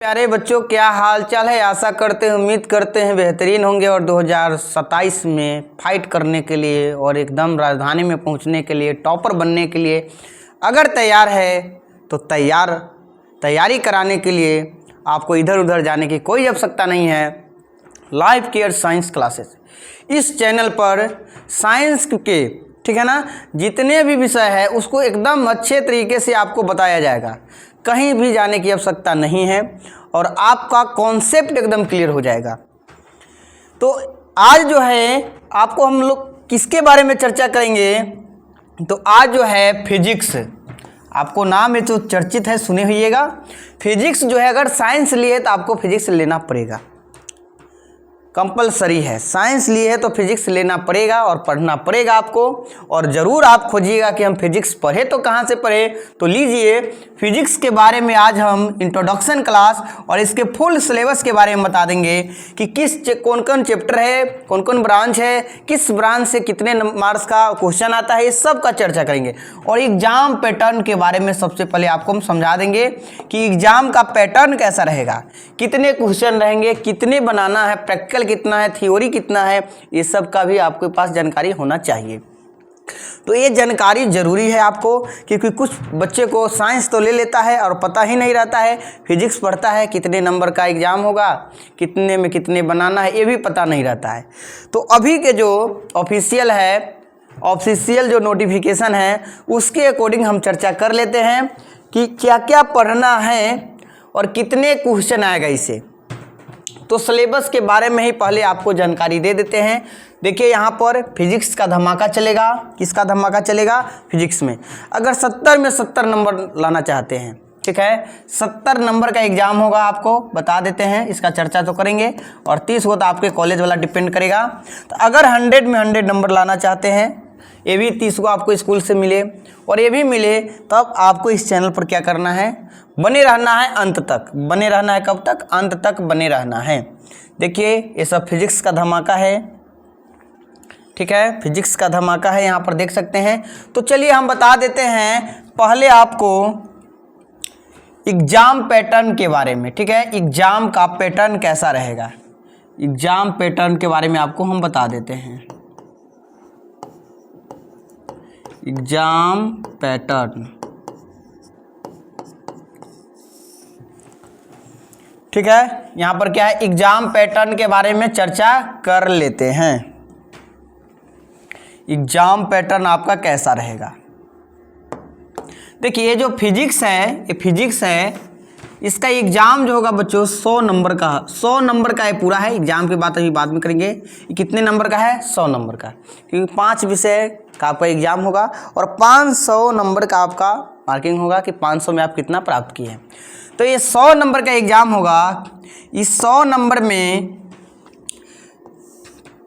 प्यारे बच्चों, क्या हाल चाल है। आशा करते हैं, उम्मीद करते हैं बेहतरीन होंगे और 2027 में फाइट करने के लिए और एकदम राजधानी में पहुंचने के लिए, टॉपर बनने के लिए अगर तैयार है तो तैयारी कराने के लिए आपको इधर उधर जाने की कोई आवश्यकता नहीं है। लाइफ केयर साइंस क्लासेस इस चैनल पर साइंस के, ठीक है ना, जितने भी विषय है उसको एकदम अच्छे तरीके से आपको बताया जाएगा। कहीं भी जाने की आवश्यकता नहीं है और आपका कॉन्सेप्ट एकदम क्लियर हो जाएगा। तो आज जो है आपको हम लोग किसके बारे में चर्चा करेंगे, तो आज जो है फिजिक्स, आपको नाम है तो चर्चित है, सुने होइएगा। फिजिक्स जो है, अगर साइंस लिए तो आपको फिजिक्स लेना पड़ेगा, कंपलसरी है। साइंस लिए है तो फिजिक्स लेना पड़ेगा और पढ़ना पड़ेगा आपको। और ज़रूर आप खोजिएगा कि हम फिजिक्स पढ़े तो कहाँ से पढ़े, तो लीजिए फिजिक्स के बारे में आज हम इंट्रोडक्शन क्लास और इसके फुल सिलेबस के बारे में बता देंगे कि कौन कौन चैप्टर है, कौन कौन ब्रांच है, किस ब्रांच से कितने मार्क्स का क्वेश्चन आता है, इस सब का चर्चा करेंगे। और एग्जाम पैटर्न के बारे में सबसे पहले आपको हम समझा देंगे कि एग्जाम का पैटर्न कैसा रहेगा, कितने क्वेश्चन रहेंगे, कितने बनाना है, प्रैक्टिकल कितना है, थ्योरी कितना है, ये सब का भी आपके पास जानकारी होना चाहिए। तो ये जानकारी जरूरी है आपको, क्योंकि कुछ बच्चे को साइंस तो ले लेता है और पता ही नहीं रहता है, फिजिक्स पढ़ता है, कितने नंबर का एग्जाम होगा, कितने में कितने बनाना है, ये भी पता नहीं रहता है। तो अभी के जो ऑफिशियल जो नोटिफिकेशन है उसके अकॉर्डिंग हम चर्चा कर लेते हैं कि क्या क्या पढ़ना है और कितने क्वेश्चन आएगा इसे। तो सिलेबस के बारे में ही पहले आपको जानकारी दे देते हैं। देखिए यहाँ पर फिजिक्स का धमाका चलेगा। किसका धमाका चलेगा? फिजिक्स में। अगर 70 में 70 नंबर लाना चाहते हैं, ठीक है, 70 नंबर का एग्जाम होगा, आपको बता देते हैं, इसका चर्चा तो करेंगे। और 30 को तो आपके कॉलेज वाला डिपेंड करेगा। तो अगर 100 में 100 नंबर लाना चाहते हैं, ये भी 30 को आपको स्कूल से मिले और ये भी मिले, तब आपको इस चैनल पर क्या करना है, बने रहना है अंत तक। बने रहना है कब तक? अंत तक बने रहना है। देखिए ये सब फिजिक्स का धमाका है, ठीक है, फिजिक्स का धमाका है, यहाँ पर देख सकते हैं। तो चलिए हम बता देते हैं पहले आपको एग्जाम पैटर्न के बारे में, ठीक है, एग्जाम का पैटर्न कैसा रहेगा, एग्जाम पैटर्न के बारे में आपको हम बता देते हैं। एग्जाम पैटर्न, ठीक है, यहाँ पर क्या है, एग्जाम पैटर्न के बारे में चर्चा कर लेते हैं। एग्जाम पैटर्न आपका कैसा रहेगा? देखिए ये जो फिजिक्स है, ये फिजिक्स है, इसका एग्जाम जो होगा बच्चों 100 नंबर का, 100 नंबर का ये पूरा है। एग्जाम की बात अभी बाद में करेंगे। ये कितने नंबर का है? 100 नंबर का, क्योंकि 5 विषय का आपका एग्जाम होगा और 500 नंबर का आपका मार्किंग होगा कि 500 में आप कितना प्राप्त किए हैं। तो ये 100 नंबर का एग्जाम होगा। इस 100 नंबर में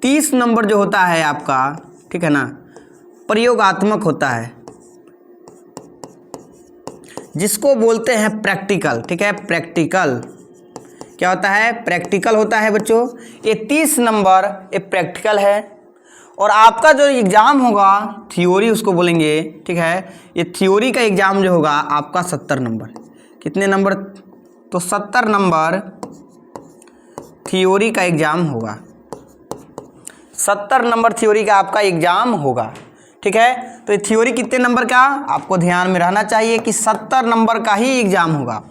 30 नंबर जो होता है आपका, ठीक है ना, प्रयोगात्मक होता है, जिसको बोलते हैं प्रैक्टिकल, ठीक है, प्रैक्टिकल क्या होता है? प्रैक्टिकल होता है बच्चों। ये 30 नंबर ये प्रैक्टिकल है। और आपका जो एग्ज़ाम होगा थ्योरी उसको बोलेंगे, ठीक है, ये थ्योरी का एग्ज़ाम जो होगा आपका 70 नंबर। कितने नंबर? तो 70 नंबर थ्योरी का एग्ज़ाम होगा। 70 नंबर थ्योरी का आपका एग्ज़ाम होगा, ठीक है। तो ये थ्योरी कितने नंबर का, आपको ध्यान में रहना चाहिए कि 70 नंबर का ही एग्ज़ाम होगा।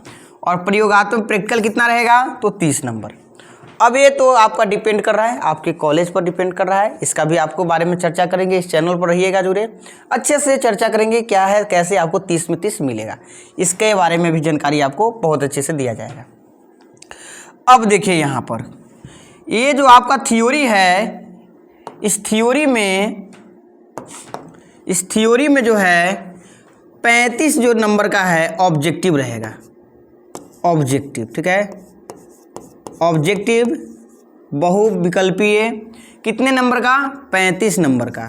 और प्रयोगात्मक प्रैक्टिकल कितना रहेगा? तो 30 नंबर। अब ये तो आपका डिपेंड कर रहा है, आपके कॉलेज पर डिपेंड कर रहा है। इसका भी आपको बारे में चर्चा करेंगे, इस चैनल पर रहिएगा जुड़े, अच्छे से चर्चा करेंगे क्या है, कैसे आपको 30 में 30 मिलेगा, इसके बारे में भी जानकारी आपको बहुत अच्छे से दिया जाएगा। अब देखिए यहाँ पर ये जो आपका थ्योरी है, इस थ्योरी में जो है 35 जो नंबर का है ऑब्जेक्टिव रहेगा। ऑब्जेक्टिव, ठीक है, ऑब्जेक्टिव बहुविकल्पीय कितने नंबर का? 35 नंबर का।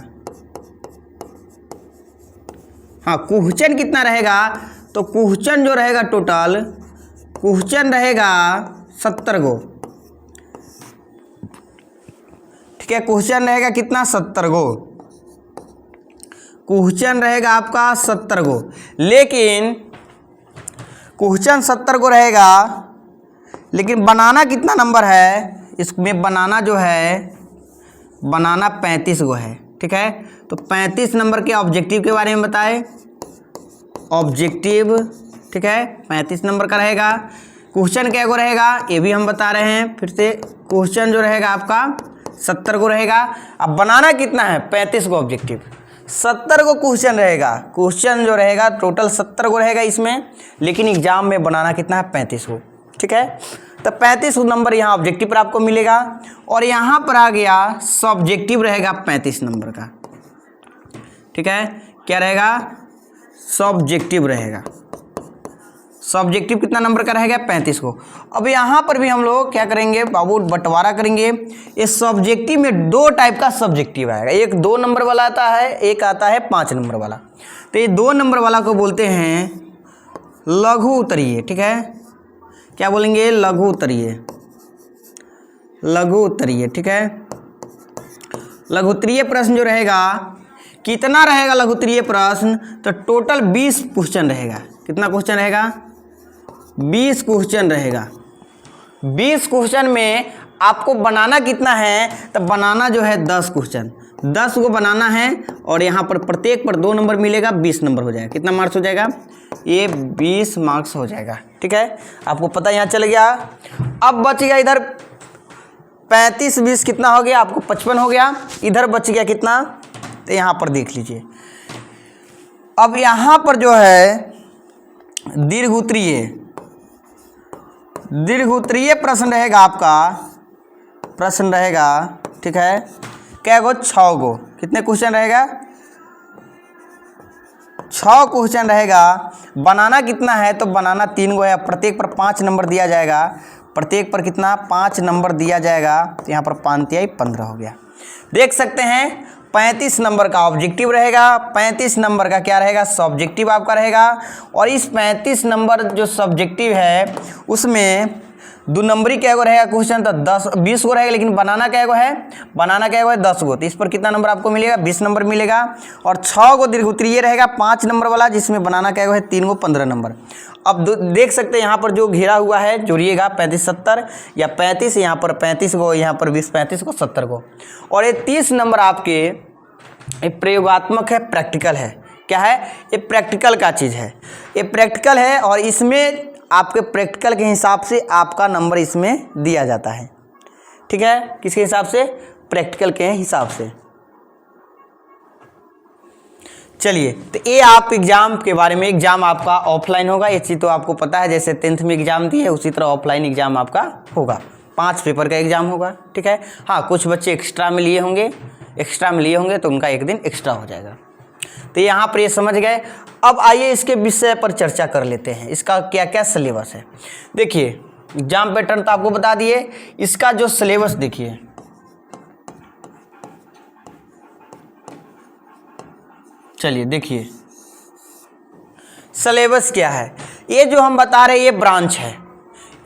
हाँ, क्वेश्चन कितना रहेगा? तो क्वेश्चन जो रहेगा टोटल क्वेश्चन रहेगा 70 गो, ठीक है, क्वेश्चन रहेगा कितना? 70 गो क्वेश्चन रहेगा आपका 70 गो। लेकिन क्वेश्चन 70 को रहेगा, लेकिन बनाना कितना नंबर है, इसमें बनाना जो है बनाना 35 गो है। ठीक है, तो 35 नंबर के ऑब्जेक्टिव के बारे में बताए, ऑब्जेक्टिव। ठीक है, 35 नंबर का रहेगा। क्वेश्चन क्या गो रहेगा ये भी हम बता रहे हैं फिर से। क्वेश्चन जो रहेगा आपका 70 गो रहेगा। अब बनाना कितना है 35 गो ऑब्जेक्टिव, 70 गो क्वेश्चन रहेगा। क्वेश्चन जो रहेगा टोटल 70 गो रहेगा इसमें, लेकिन एग्जाम में बनाना कितना है 35 गो। ठीक है, तो 35 नंबर यहाँ ऑब्जेक्टिव पर आपको मिलेगा। और यहाँ पर आ गया सब्जेक्टिव रहेगा 35 नंबर का। ठीक है, क्या रहेगा सब्जेक्टिव रहेगा। सब्जेक्टिव कितना नंबर का रहेगा 35 को। अब यहाँ पर भी हम लोग क्या करेंगे बाबू, बंटवारा करेंगे। इस सब्जेक्टिव में दो टाइप का सब्जेक्टिव आएगा, एक 2 नंबर वाला आता है, एक आता है 5 नंबर वाला। तो ये 2 नंबर वाला को बोलते हैं लघु उत्तरीय। ठीक है, क्या बोलेंगे लघु उत्तरीय, लघु उत्तरीय। ठीक है, लघु उत्तरीय प्रश्न जो रहेगा कितना रहेगा लघु उत्तरीय प्रश्न, तो टोटल 20 क्वेश्चन रहेगा। कितना क्वेश्चन रहेगा 20 क्वेश्चन रहेगा। 20 क्वेश्चन में आपको बनाना कितना है, तो बनाना जो है 10 क्वेश्चन, 10 को बनाना है। और यहाँ पर प्रत्येक पर 2 नंबर मिलेगा, 20 नंबर हो जाएगा। कितना मार्क्स हो जाएगा, ये 20 मार्क्स हो जाएगा। ठीक है, आपको पता यहाँ चल गया। अब बच गया इधर 35 20 कितना हो गया आपको 55 हो गया। इधर बच गया कितना, तो यहाँ पर देख लीजिए। अब यहाँ पर जो है दीर्घ उत्तरीय, दीर्घ उत्तरीय प्रश्न रहेगा आपका, प्रश्न रहेगा। ठीक है, क्या गो 6 गो। कितने क्वेश्चन रहेगा 6 क्वेश्चन रहेगा। बनाना कितना है, तो बनाना 3 गो है। प्रत्येक पर 5 नंबर दिया जाएगा, प्रत्येक पर कितना 5 नंबर दिया जाएगा। तो यहाँ पर 5 तिहाई 15 हो गया। देख सकते हैं 35 नंबर का ऑब्जेक्टिव रहेगा, 35 नंबर का क्या रहेगा सब्जेक्टिव आपका रहेगा। और इस 35 नंबर जो सब्जेक्टिव है उसमें 2 नंबरी क्या गो रहेगा क्वेश्चन, तो 20 गो रहेगा। लेकिन बनाना क्या गो है, बनाना क्या गो है 10 गो। तो इस पर कितना नंबर आपको मिलेगा 20 नंबर मिलेगा। और 6 गो दीर्घ उत्तरीय रहेगा 5 नंबर वाला, जिसमें बनाना क्या गो है 3 गो 15 नंबर। अब देख सकते हैं यहाँ पर जो घेरा हुआ है जोड़िएगा 35 70 या 35, यहाँ पर 35 गो, यहाँ पर 20 35 को 70 गो। और ये 30 नंबर आपके ये प्रयोगात्मक है, प्रैक्टिकल है। क्या है ये प्रैक्टिकल का चीज़ है, ये प्रैक्टिकल है। और इसमें आपके प्रैक्टिकल के हिसाब से आपका नंबर इसमें दिया जाता है। ठीक है, किसके हिसाब से, प्रैक्टिकल के हिसाब से। चलिए, तो ये आप एग्ज़ाम के बारे में, एग्ज़ाम आपका ऑफलाइन होगा, ये चीज़ तो आपको पता है। जैसे 10th में एग्ज़ाम दिए उसी तरह ऑफलाइन एग्ज़ाम आपका होगा, 5 पेपर का एग्ज़ाम होगा। ठीक है, हाँ कुछ बच्चे एक्स्ट्रा में लिए होंगे, एक्स्ट्रा में लिए होंगे तो उनका एक दिन एक्स्ट्रा हो जाएगा। तो यहाँ पर ये समझ गए। अब आइए इसके विषय पर चर्चा कर लेते हैं, इसका क्या क्या सिलेबस है। देखिए एग्जाम पैटर्न तो आपको बता दिए, इसका जो सिलेबस देखिए, चलिए देखिए सिलेबस क्या है। ये जो हम बता रहे हैं ये ब्रांच है,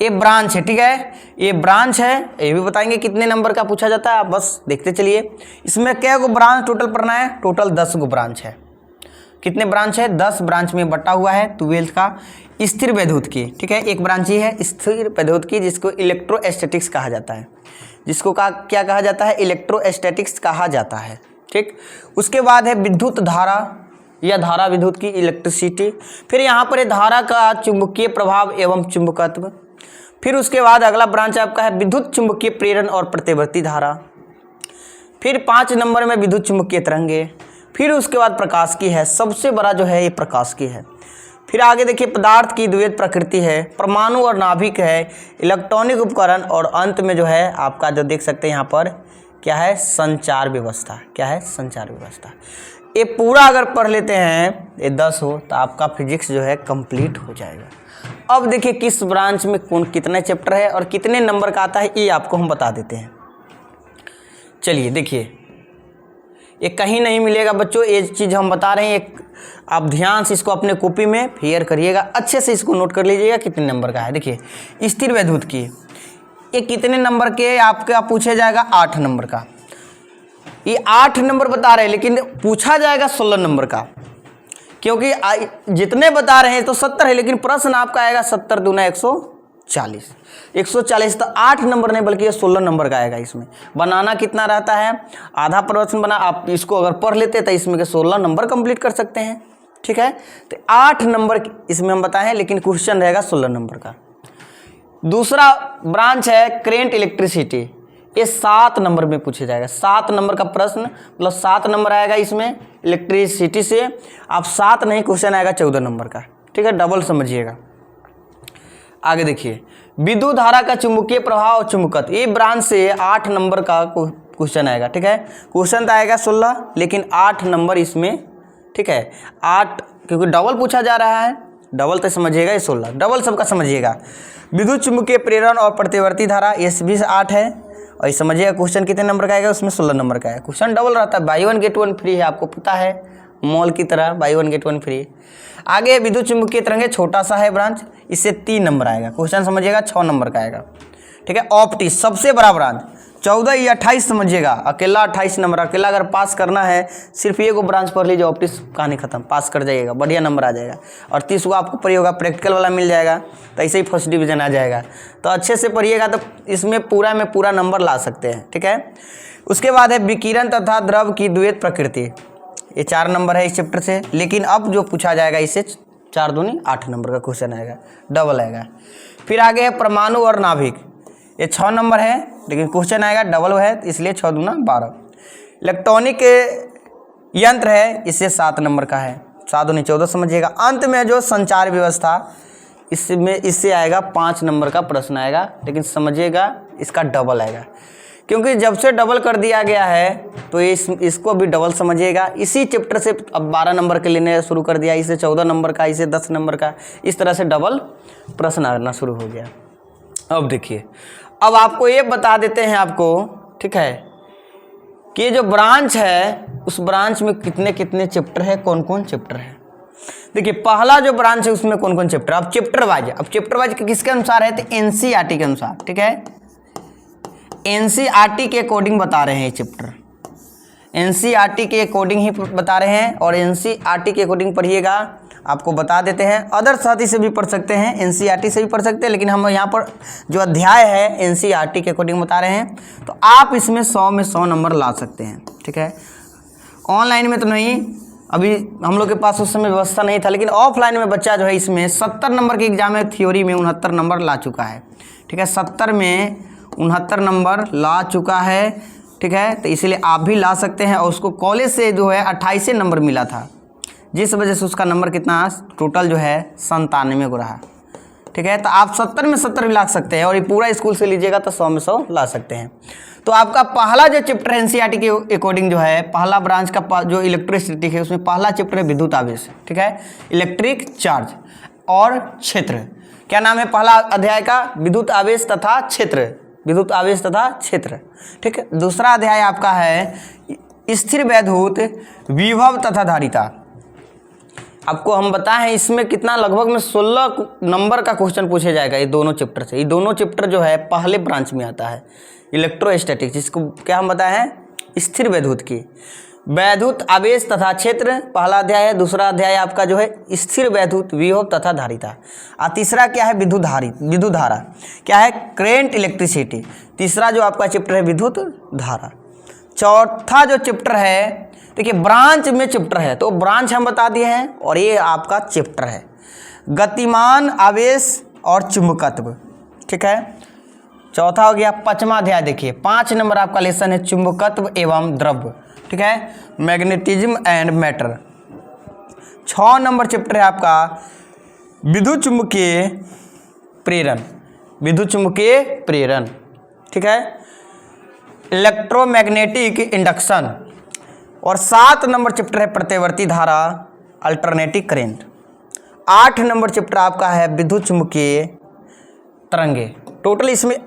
ये ब्रांच है। ठीक है, ये ब्रांच है, ये भी बताएंगे कितने नंबर का पूछा जाता है, आप बस देखते चलिए। इसमें क्या गो ब्रांच टोटल पढ़ना है, टोटल 10 गो ब्रांच है। कितने ब्रांच है 10 ब्रांच में बटा हुआ है 12th का स्थिर वैद्युत की। ठीक है, एक ब्रांच ही है स्थिर वैद्युत की, जिसको इलेक्ट्रोस्टैटिक्स कहा जाता है, जिसको क्या कहा जाता है इलेक्ट्रोस्टैटिक्स कहा जाता है। ठीक, उसके बाद है विद्युत धारा या धारा विद्युत की इलेक्ट्रिसिटी। फिर यहाँ पर है धारा का चुंबकीय प्रभाव एवं चुंबकत्व। फिर उसके बाद अगला ब्रांच आपका है विद्युत चुंबकीय प्रेरण और प्रतिवर्ती धारा। फिर 5 नंबर में विद्युत चुंबकीय तरंगे। फिर उसके बाद प्रकाश की है, सबसे बड़ा जो है ये प्रकाश की है। फिर आगे देखिए पदार्थ की द्वैत प्रकृति है, परमाणु और नाभिक है, इलेक्ट्रॉनिक उपकरण। और अंत में जो है आपका जो देख सकते हैं यहाँ पर क्या है संचार व्यवस्था। क्या है संचार व्यवस्था। ये पूरा अगर पढ़ लेते हैं ये 10 हो तो आपका फिजिक्स जो है कंप्लीट हो जाएगा। अब देखिए किस ब्रांच में कौन कितने चैप्टर है और कितने नंबर का आता है ये आपको हम बता देते हैं। चलिए देखिए, ये कहीं नहीं मिलेगा बच्चों, ये चीज़ हम बता रहे हैं। एक आप ध्यान से इसको अपने कॉपी में फेयर करिएगा, अच्छे से इसको नोट कर लीजिएगा कितने नंबर का है। देखिए स्थिर वैद्युत की ये कितने नंबर के आपका पूछा जाएगा 8 नंबर का। ये 8 नंबर बता रहे हैं लेकिन पूछा जाएगा 16 नंबर का, क्योंकि जितने बता रहे हैं तो 70 है, लेकिन प्रश्न आपका आएगा 70 दूना 100 140 तो 8 नंबर नहीं बल्कि ये 16 नंबर का आएगा। इसमें बनाना कितना रहता है, आधा प्रश्न बना, आप इसको अगर पढ़ लेते तो इसमें के 16 नंबर कंप्लीट कर सकते हैं। ठीक है, तो 8 नंबर इसमें हम बताए हैं, लेकिन क्वेश्चन रहेगा 16 नंबर का। दूसरा ब्रांच है करेंट इलेक्ट्रिसिटी, ये 7 नंबर में पूछा जाएगा। 7 नंबर का प्रश्न मतलब 7 नंबर आएगा इसमें इलेक्ट्रिसिटी से। आप 7 नहीं, क्वेश्चन आएगा 14 नंबर का। ठीक है, डबल समझिएगा। आगे देखिए, विद्युत धारा का चुंबकीय प्रभाव और चुंबकत्व, ये ब्रांच से 8 नंबर का क्वेश्चन आएगा। ठीक है, क्वेश्चन तो आएगा 16 लेकिन 8 नंबर इसमें। ठीक है, 8 क्योंकि डबल पूछा जा रहा है, डबल तो समझिएगा, ये 16 डबल सबका समझिएगा। विद्युत चुंबकीय प्रेरण और प्रतिवर्ती धारा, ये भी 8 है। और ये समझिएगा क्वेश्चन कितने नंबर का आएगा, उसमें 16 नंबर का है। क्वेश्चन डबल रहता है, बाई 1 गेट 1 फ्री है, आपको पता है, मॉल की तरह बाई 1 गेट 1 फ्री। आगे विद्युत चुंबकीय तरंगे, छोटा सा है ब्रांच, इससे 3 नंबर आएगा। क्वेश्चन समझिएगा 6 नंबर का आएगा। ठीक है, ऑप्टिक्स सबसे बड़ा ब्रांच, 14 या 28 समझिएगा, अकेला 28 नंबर। अकेला अगर पास करना है सिर्फ ये को ब्रांच पढ़ लीजिए, ऑप्टिक्स कहानी खत्म, पास कर जाइएगा, बढ़िया नंबर आ जाएगा। और 30 को आपको पढ़िएगा, प्रैक्टिकल वाला मिल जाएगा, तो ऐसे ही फर्स्ट डिवीजन आ जाएगा। तो अच्छे से पढ़िएगा तो इसमें पूरा में पूरा नंबर ला सकते हैं। ठीक है, उसके बाद है विकिरण तथा द्रव की द्वैत प्रकृति, ये 4 नंबर है इस चैप्टर से। लेकिन अब जो पूछा जाएगा इससे 4 दूनी 8 नंबर का क्वेश्चन आएगा, डबल आएगा। फिर आगे है परमाणु और नाभिक, ये 6 नंबर है लेकिन क्वेश्चन आएगा डबल है, इसलिए 6 दूना 12। इलेक्ट्रॉनिक यंत्र है, इससे 7 नंबर का है, 7 दूनी 14 समझिएगा। अंत में जो संचार व्यवस्था, इससे आएगा 5 नंबर का प्रश्न आएगा, लेकिन समझिएगा इसका डबल आएगा, क्योंकि जब से डबल कर दिया गया है तो इसको भी डबल समझिएगा। इसी चैप्टर से अब 12 नंबर के लेने शुरू कर दिया, इसे 14 नंबर का, इसे 10 नंबर का, इस तरह से डबल प्रश्न आना शुरू हो गया। अब देखिए, अब आपको ये बता देते हैं आपको, ठीक है, कि ये जो ब्रांच है उस ब्रांच में कितने कितने चैप्टर है, कौन कौन चैप्टर है। देखिए, पहला जो ब्रांच है उसमें कौन कौन चैप्टर, अब चैप्टर वाइज किसके अनुसार है, तो एनसीईआरटी के अनुसार। ठीक है, एनसीईआरटी के अकॉर्डिंग बता रहे हैं ये चैप्टर, एनसीईआरटी के अकॉर्डिंग ही बता रहे हैं। और एनसीईआरटी के अकॉर्डिंग पढ़िएगा, आपको बता देते हैं। अदर साथी से भी पढ़ सकते हैं, एनसीईआरटी से भी पढ़ सकते हैं, लेकिन हम यहाँ पर जो अध्याय है एनसीईआरटी के अकॉर्डिंग बता रहे हैं, तो आप इसमें 100 में 100 नंबर ला सकते हैं। ठीक है, ऑनलाइन में तो नहीं, अभी हम लोग के पास उस समय व्यवस्था नहीं था, लेकिन ऑफलाइन में बच्चा जो है इसमें 70 नंबर के एग्जाम में थ्योरी में 69 नंबर ला चुका है। ठीक है, 70 में 69 नंबर ला चुका है। ठीक है, तो इसलिए आप भी ला सकते हैं। और उसको कॉलेज से जो है 28 नंबर मिला था, जिस वजह से उसका नंबर कितना टोटल जो है 97 को रहा। ठीक है, तो आप 70 में 70 भी ला सकते हैं, और ये पूरा स्कूल से लीजिएगा तो 100 में 100 ला सकते हैं। तो आपका पहला जो चैप्टर है एनसीईआरटी के अकॉर्डिंग जो है, पहला ब्रांच का जो इलेक्ट्रिसिटी है उसमें पहला चैप्टर है विद्युत आवेश। ठीक है, इलेक्ट्रिक चार्ज और क्षेत्र, क्या नाम है पहला अध्याय का, विद्युत आवेश तथा क्षेत्र, विद्युत आवेश तथा क्षेत्र। ठीक है, दूसरा अध्याय आपका है स्थिर वैद्युत विभव तथा धारिता। आपको हम बताएं इसमें कितना, लगभग में 16 नंबर का क्वेश्चन पूछे जाएगा ये दोनों चैप्टर से। ये दोनों चैप्टर जो है पहले ब्रांच में आता है, इलेक्ट्रोस्टैटिक्स, जिसको क्या हम बताए हैं स्थिर वैद्युत की, वैद्युत आवेश तथा क्षेत्र पहला अध्याय है। दूसरा अध्याय आपका जो है स्थिर वैद्युत विभव तथा धारिता। और तीसरा क्या है विद्युत धारा, क्या है करेंट इलेक्ट्रिसिटी। तीसरा जो आपका चैप्टर है विद्युत धारा। चौथा जो चैप्टर है, देखिए ब्रांच में चैप्टर है तो ब्रांच हम बता दिए हैं, और ये आपका चैप्टर है गतिमान आवेश और चुंबकत्व। ठीक है, चौथा हो गया। पांचवा अध्याय देखिए, 5 नंबर आपका लेसन है चुंबकत्व एवं द्रव्य। ठीक है, magnetism and matter. 6 number chapter है आपका विद्युत चुंबकीय प्रेरण, विद्युत चुंबकीय प्रेरण। ठीक है, इलेक्ट्रोमैग्नेटिक इंडक्शन। और 7 नंबर चैप्टर है प्रतिवर्ती धारा, अल्टरनेटिव करेंट। 8 नंबर चैप्टर आपका है विद्युत चुंबकीय तरंगे। टोटल इसमें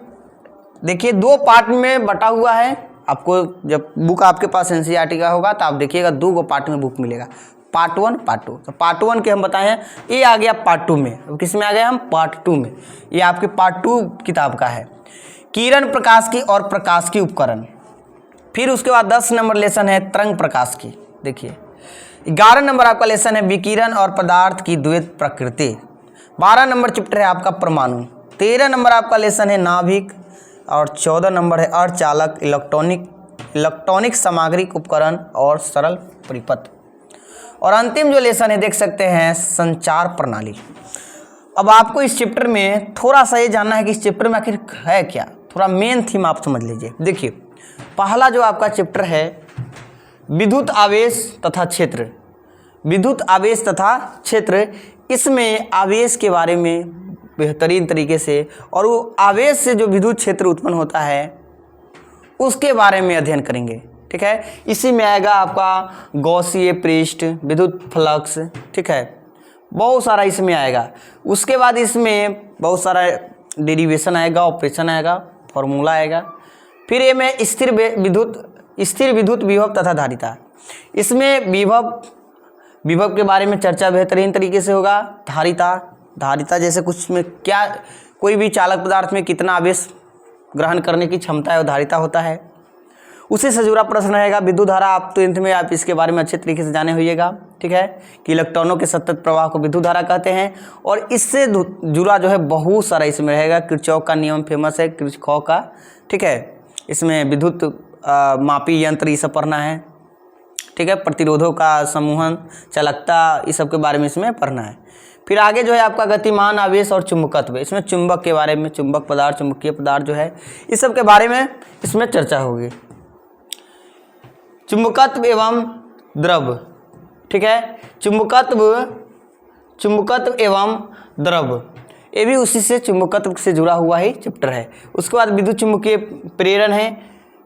देखिए 2 पार्ट में बटा हुआ है। आपको जब बुक आपके पास एनसीईआरटी का होगा तो आप देखिएगा 2 पार्ट में बुक मिलेगा, पार्ट 1 पार्ट 2। तो पार्ट 1 के हम बताए हैं, ये आ गया पार्ट 2 में। अब किस में आ गए हम, पार्ट 2 में। ये आपके पार्ट 2 किताब का है, किरण प्रकाश की और प्रकाश की उपकरण। फिर उसके बाद 10 नंबर लेसन है तरंग प्रकाश की। देखिए 11 नंबर आपका लेसन है विकिरण और पदार्थ की द्वैत प्रकृति। 12 नंबर चैप्टर है आपका परमाणु। 13 नंबर आपका लेसन है नाभिक और 14 नंबर है अर्धचालक, इलेक्ट्रॉनिक सामग्री उपकरण और सरल परिपथ। और अंतिम जो लेसन है देख सकते हैं संचार प्रणाली। अब आपको इस चैप्टर में थोड़ा सा ये जानना है कि इस चैप्टर में आखिर है क्या, थोड़ा मेन थीम आप समझ लीजिए। देखिए पहला जो आपका चैप्टर है विद्युत आवेश तथा क्षेत्र, विद्युत आवेश तथा क्षेत्र, इसमें आवेश के बारे में बेहतरीन तरीके से और वो आवेश से जो विद्युत क्षेत्र उत्पन्न होता है उसके बारे में अध्ययन करेंगे। ठीक है, इसी में आएगा आपका गॉसीय पृष्ठ, विद्युत फ्लक्स, ठीक है, बहुत सारा इसमें आएगा। उसके बाद इसमें बहुत सारा डेरिवेशन आएगा, ऑपरेशन आएगा, फॉर्मूला आएगा। फिर ये में स्थिर विद्युत विभव तथा धारिता, इसमें विभव के बारे में चर्चा बेहतरीन तरीके से होगा। धारिता जैसे कुछ में क्या, कोई भी चालक पदार्थ में कितना आवेश ग्रहण करने की क्षमता है वो धारिता होता है। उसी से जुड़ा प्रश्न रहेगा विद्युत धारा, आप 10th में आप इसके बारे में अच्छे तरीके से जाने होइएगा। ठीक है, कि इलेक्ट्रॉनों के सतत प्रवाह को विद्युत धारा कहते हैं। और इससे जुड़ा जो है बहुत सारा इसमें रहेगा। किरचॉफ का नियम फेमस है, किरचॉफ का, ठीक है, इसमें विद्युत मापी यंत्र ये सब पढ़ना है। ठीक है, प्रतिरोधों का समूहन, चालकता, इस सब के बारे में इसमें पढ़ना है। फिर आगे जो है आपका गतिमान आवेश और चुंबकत्व, इसमें चुंबक के बारे में, चुंबक पदार्थ, चुंबकीय पदार्थ जो है इस सब के बारे में इसमें चर्चा होगी। चुंबकत्व एवं द्रव, ठीक है, चुंबकत्व एवं द्रव, ये भी उसी से चुंबकत्व से जुड़ा हुआ ही चैप्टर है। उसके बाद विद्युत चुंबकीय प्रेरण है,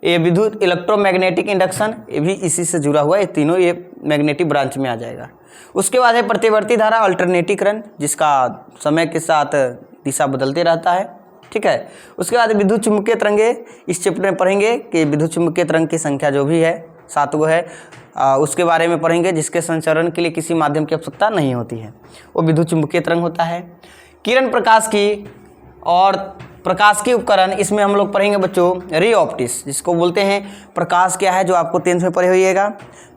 ये विद्युत इलेक्ट्रोमैग्नेटिक इंडक्शन, ये भी इसी से जुड़ा हुआ है। ये तीनों ये मैग्नेटिक ब्रांच में आ जाएगा। उसके बाद है प्रतिवर्ती धारा, अल्टरनेटिव करंट, जिसका समय के साथ दिशा बदलते रहता है। ठीक है, उसके बाद विद्युत चुंबकीय तरंगे, इस चैप्टर में पढ़ेंगे कि विद्युत चुंबकीय तरंग की संख्या जो भी है 7 गो है, उसके बारे में पढ़ेंगे। जिसके संचरण के लिए किसी माध्यम की आवश्यकता नहीं होती है, वो विद्युत चुंबकीय तरंग होता है। किरण प्रकाश की और प्रकाश के उपकरण, इसमें हम लोग पढ़ेंगे बच्चों रे ऑप्टिक्स, जिसको बोलते हैं प्रकाश क्या है, जो आपको 10th में पढ़े होइएगा।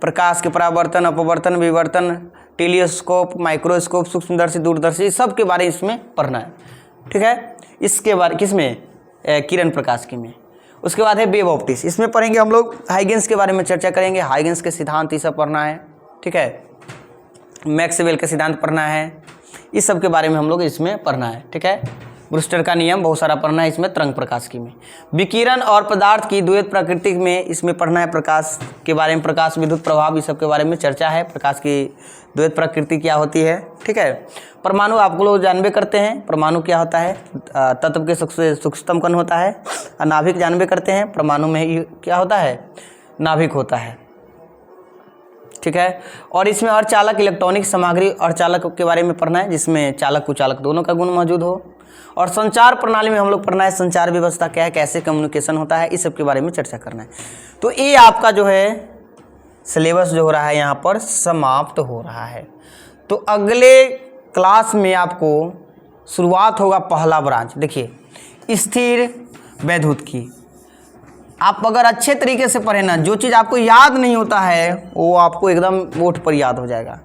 प्रकाश के परावर्तन, अपवर्तन, विवर्तन, टेलीस्कोप, माइक्रोस्कोप, सूक्ष्मदर्शी, दूरदर्शी, सब के बारे में इसमें पढ़ना है। ठीक है, इसके बारे किसमें, किरण प्रकाश की में। उसके बाद है वेव ऑप्टिक्स, इसमें पढ़ेंगे हम लोग हाइगेंस के बारे में चर्चा करेंगे। हाइगेंस के सिद्धांत ये सब पढ़ना है। ठीक है, मैक्सवेल के सिद्धांत पढ़ना है, इस सब के बारे में हम लोग इसमें पढ़ना है। ठीक है, ब्रूस्टर का नियम बहुत सारा पढ़ना है इसमें। तरंग प्रकाश की में विकिरण और पदार्थ की द्वैत प्रकृति में इसमें पढ़ना है। प्रकाश के बारे में, प्रकाश विद्युत प्रभाव, इस सब के बारे में चर्चा है। प्रकाश की द्वैत प्रकृति क्या होती है। ठीक है, परमाणु आप लोग जानबे करते हैं, परमाणु क्या होता है, तत्व के सूक्ष्मतम कण होता है। नाभिक जानबे करते हैं, परमाणु में ही क्या होता है, नाभिक होता है। ठीक है, और इसमें अर्धचालक, इलेक्ट्रॉनिक सामग्री अर्धचालक के बारे में पढ़ना है, जिसमें चालक कुचालक दोनों का गुण मौजूद हो। और संचार प्रणाली में हम लोग पढ़ना है संचार व्यवस्था क्या है, कैसे कम्युनिकेशन होता है, इस सब के बारे में चर्चा करना है। तो ये आपका जो है सिलेबस जो हो रहा है यहाँ पर समाप्त हो रहा है। तो अगले क्लास में आपको शुरुआत होगा पहला ब्रांच। देखिए स्थिर वैद्युत की, आप अगर अच्छे तरीके से पढ़े ना, जो चीज़ आपको याद नहीं होता है वो आपको एकदम ओठ पर याद हो जाएगा।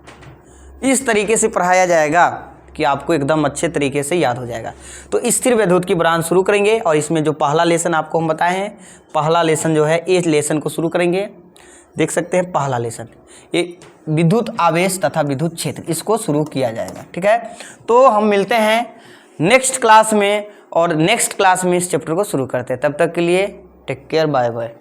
इस तरीके से पढ़ाया जाएगा कि आपको एकदम अच्छे तरीके से याद हो जाएगा। तो स्थिर वैद्युत की ब्रांच शुरू करेंगे और इसमें जो पहला लेसन आपको हम बताए हैं, पहला लेसन जो है ये लेसन को शुरू करेंगे। देख सकते हैं पहला लेसन, ये विद्युत आवेश तथा विद्युत क्षेत्र, इसको शुरू किया जाएगा। ठीक है, तो हम मिलते हैं नेक्स्ट क्लास में और नेक्स्ट क्लास में इस चैप्टर को शुरू करते हैं। तब तक के लिए टेक केयर, बाय बाय।